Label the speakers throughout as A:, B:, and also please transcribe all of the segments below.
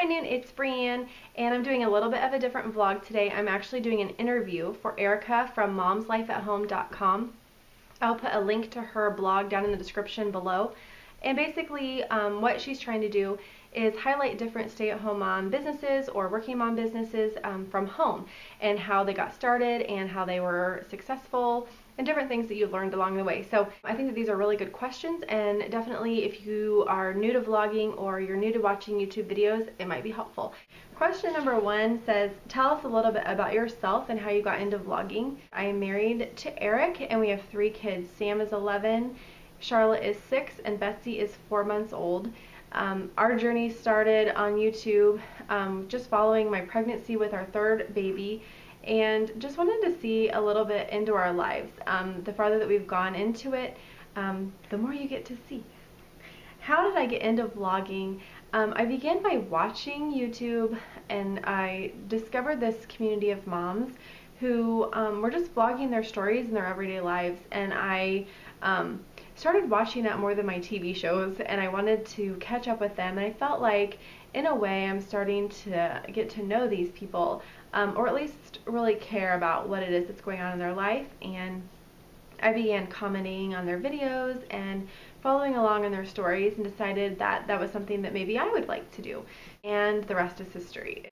A: Hi Noon, it's Brianne, and I'm doing a little bit of a different vlog today. I'm actually doing an interview for Erika from Momslifeathome.com. I'll put a link to her blog down in the description below. And basically what she's trying to do is highlight different stay-at-home mom businesses or working mom businesses from home, and how they got started and how they were successful and different things that you've learned along the way. So I think that these are really good questions, and definitely if you are new to vlogging or you're new to watching YouTube videos, it might be helpful. Question number 1 says, tell us a little bit about yourself and how you got into vlogging. I am married to Eric and we have 3 kids. Sam is 11, Charlotte is 6, and Betsy is 4 months old. Our journey started on YouTube just following my pregnancy with our 3rd baby, and just wanted to see a little bit into our lives. The farther that we've gone into it, the more you get to see. How did I get into vlogging? I began by watching YouTube, and I discovered this community of moms who were just vlogging their stories and their everyday lives, and I started watching that more than my TV shows, and I wanted to catch up with them, and I felt like in a way I'm starting to get to know these people, or at least really care about what it is that's going on in their life. And I began commenting on their videos and following along on their stories, and decided that that was something that maybe I would like to do, and the rest is history.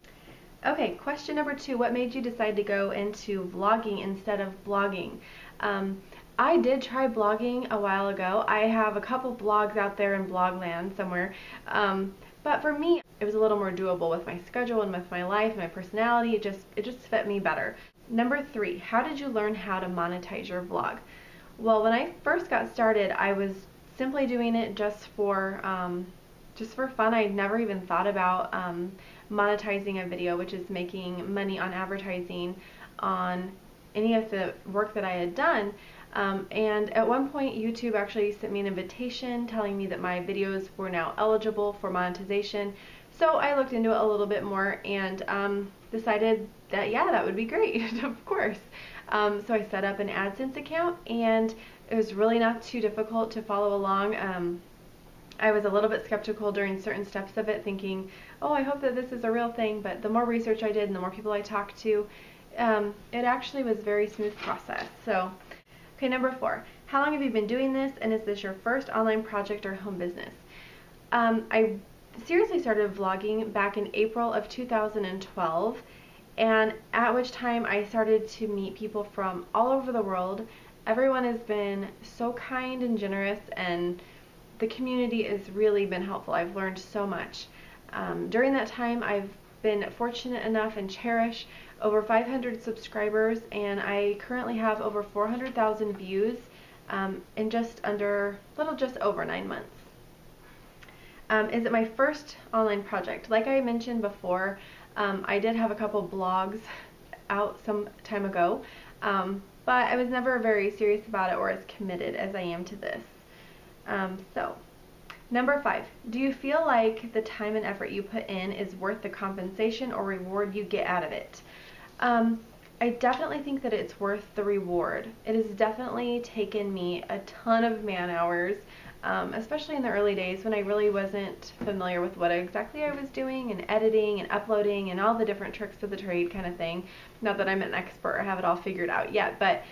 A: Okay, question number 2, what made you decide to go into vlogging instead of blogging? I did try blogging a while ago. I have a couple blogs out there in blogland somewhere, but for me it was a little more doable with my schedule and with my life and my personality. It just fit me better. Number 3, how did you learn how to monetize your vlog? Well, when I first got started, I was simply doing it just for fun. I never even thought about monetizing a video, which is making money on advertising on any of the work that I had done. And at one point YouTube actually sent me an invitation telling me that my videos were now eligible for monetization. So I looked into it a little bit more and decided that, yeah, that would be great, of course. So I set up an AdSense account, and it was really not too difficult to follow along. I was a little bit skeptical during certain steps of it, thinking, oh, I hope that this is a real thing, but the more research I did and the more people I talked to, it actually was a very smooth process. So, okay, number 4, how long have you been doing this, and is this your first online project or home business? I seriously started vlogging back in April of 2012, and at which time I started to meet people from all over the world. Everyone has been so kind and generous, and the community has really been helpful. I've learned so much. During that time, I've been fortunate enough and cherish over 500 subscribers, and I currently have over 400,000 views in just over 9 months. Is it my first online project? Like I mentioned before, I did have a couple blogs out some time ago, but I was never very serious about it or as committed as I am to this. So, number 5, do you feel like the time and effort you put in is worth the compensation or reward you get out of it? I definitely think that it's worth the reward. It has definitely taken me a ton of man hours, especially in the early days when I really wasn't familiar with what exactly I was doing, and editing and uploading and all the different tricks of the trade kind of thing. Not that I'm an expert or have it all figured out yet, but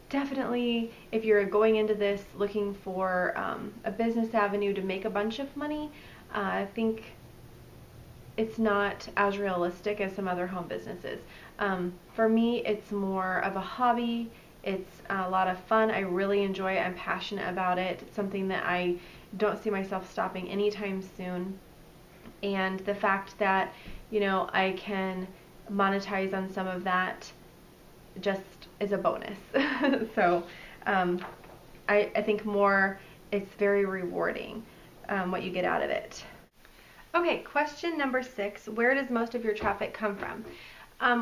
A: definitely if you're going into this looking for a business avenue to make a bunch of money, I think it's not as realistic as some other home businesses. For me, it's more of a hobby. It's a lot of fun. I really enjoy it. I'm passionate about it. It's something that I don't see myself stopping anytime soon. And the fact that, you know, I can monetize on some of that just is a bonus. So I think more it's very rewarding what you get out of it. Okay, question number 6, where does most of your traffic come from?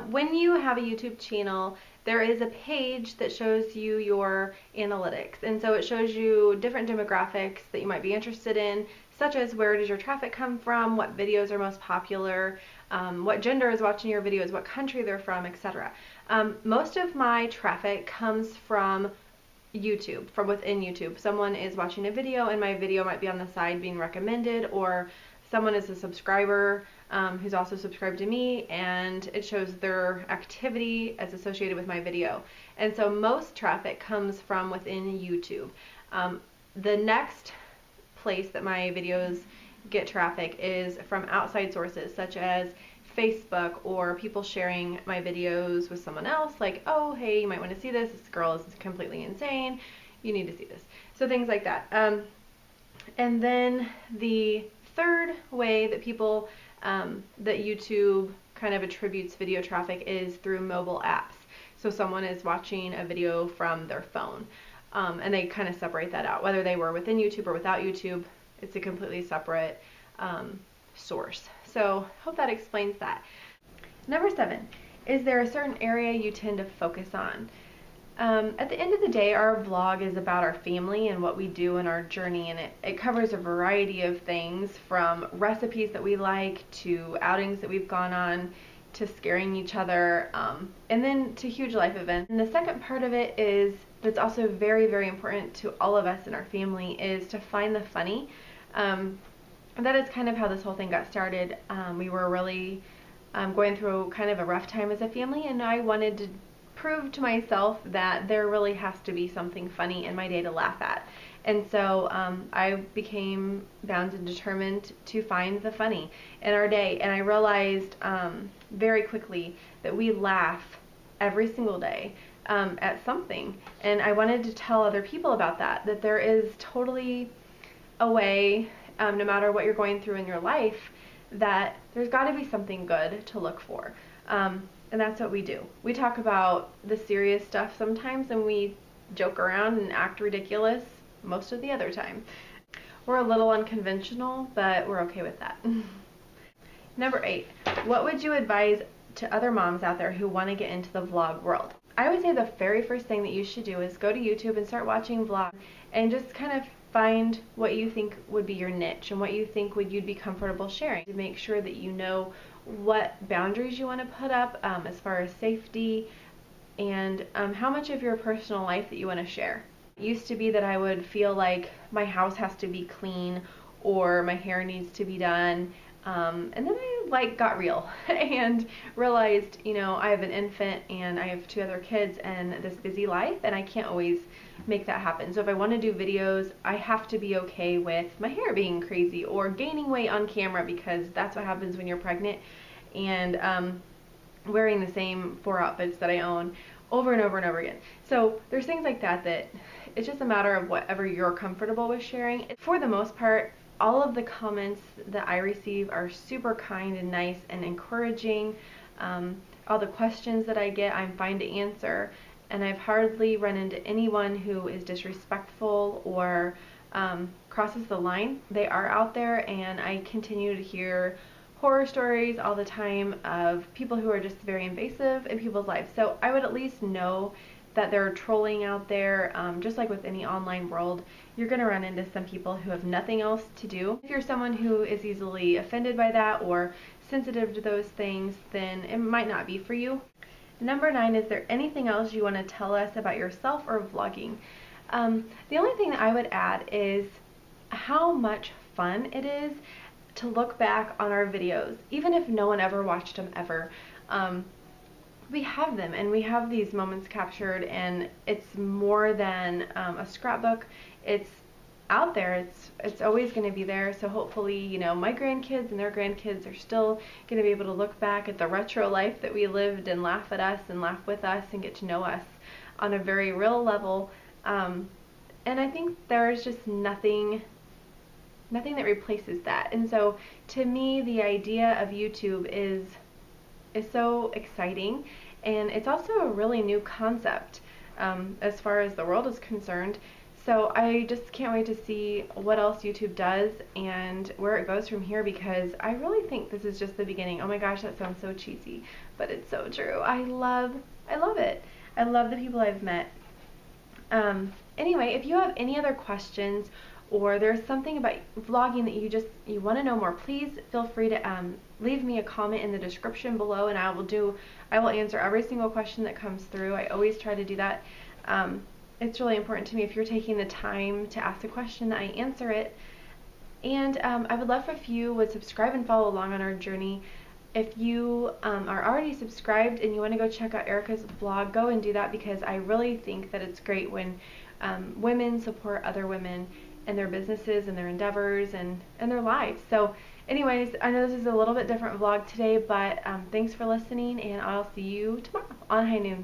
A: When you have a YouTube channel, there is a page that shows you your analytics, and so it shows you different demographics that you might be interested in, such as where does your traffic come from, what videos are most popular, what gender is watching your videos, what country they're from, etc. Most of my traffic comes from YouTube, from within YouTube. Someone is watching a video and my video might be on the side being recommended, or someone is a subscriber who's also subscribed to me, and it shows their activity as associated with my video. And so most traffic comes from within YouTube. The next place that my videos get traffic is from outside sources, such as Facebook, or people sharing my videos with someone else, like, oh, hey, you might want to see this. This girl is completely insane. You need to see this. So things like that. And then the third way that people, that YouTube kind of attributes video traffic is through mobile apps. So someone is watching a video from their phone, and they kind of separate that out. Whether they were within YouTube or without YouTube, it's a completely separate source. So hope that explains that. Number 7, is there a certain area you tend to focus on? At the end of the day, our vlog is about our family and what we do in our journey, and it covers a variety of things, from recipes that we like, to outings that we've gone on, to scaring each other, and then to huge life events. And the second part of it is, that's also very, very important to all of us in our family, is to find the funny. That is kind of how this whole thing got started. We were really going through kind of a rough time as a family, and I wanted to prove to myself that there really has to be something funny in my day to laugh at. And so I became bound and determined to find the funny in our day. And I realized very quickly that we laugh every single day at something. And I wanted to tell other people about that there is totally a way, no matter what you're going through in your life, that there's got to be something good to look for. And that's what we do. We talk about the serious stuff sometimes, and we joke around and act ridiculous most of the other time. We're a little unconventional, but we're okay with that. Number 8, what would you advise to other moms out there who want to get into the vlog world? I would say the very first thing that you should do is go to YouTube and start watching vlogs, and just kind of find what you think would be your niche and what you think you'd be comfortable sharing, to make sure that you know what boundaries you want to put up as far as safety, and how much of your personal life that you want to share. It used to be that I would feel like my house has to be clean, or my hair needs to be done, and then I got real and realized, I have an infant and I have 2 other kids and this busy life, and I can't always make that happen. So if I want to do videos, I have to be okay with my hair being crazy or gaining weight on camera, because that's what happens when you're pregnant, and wearing the same 4 outfits that I own over and over and over again. So there's things like that it's just a matter of whatever you're comfortable with sharing. For the most part, all of the comments that I receive are super kind and nice and encouraging. All the questions that I get, I'm fine to answer. And I've hardly run into anyone who is disrespectful or crosses the line. They are out there, and I continue to hear horror stories all the time of people who are just very invasive in people's lives. So I would at least know that they're trolling out there. Just like with any online world, you're going to run into some people who have nothing else to do. If you're someone who is easily offended by that or sensitive to those things, then it might not be for you. Number 9, is there anything else you want to tell us about yourself or vlogging? The only thing that I would add is how much fun it is to look back on our videos, even if no one ever watched them ever. We have them, and we have these moments captured, and it's more than a scrapbook. It's out there. It's always going to be there. So hopefully, my grandkids and their grandkids are still going to be able to look back at the retro life that we lived and laugh at us and laugh with us and get to know us on a very real level. And I think there's just nothing that replaces that. And so to me, the idea of YouTube is so exciting, and it's also a really new concept as far as the world is concerned. So I just can't wait to see what else YouTube does and where it goes from here, because I really think this is just the beginning. Oh my gosh, that sounds so cheesy, but it's so true. I love it. I love the people I've met. Anyway, if you have any other questions, or there's something about vlogging that you want to know more, please feel free to leave me a comment in the description below, and I will answer every single question that comes through. I always try to do that. It's really important to me, if you're taking the time to ask a question, that I answer it. And I would love if you would subscribe and follow along on our journey. If you are already subscribed and you want to go check out Erika's blog, go and do that, because I really think that it's great when women support other women in their businesses and their endeavors and their lives. So anyways, I know this is a little bit different vlog today, but thanks for listening, and I'll see you tomorrow on Hinoon.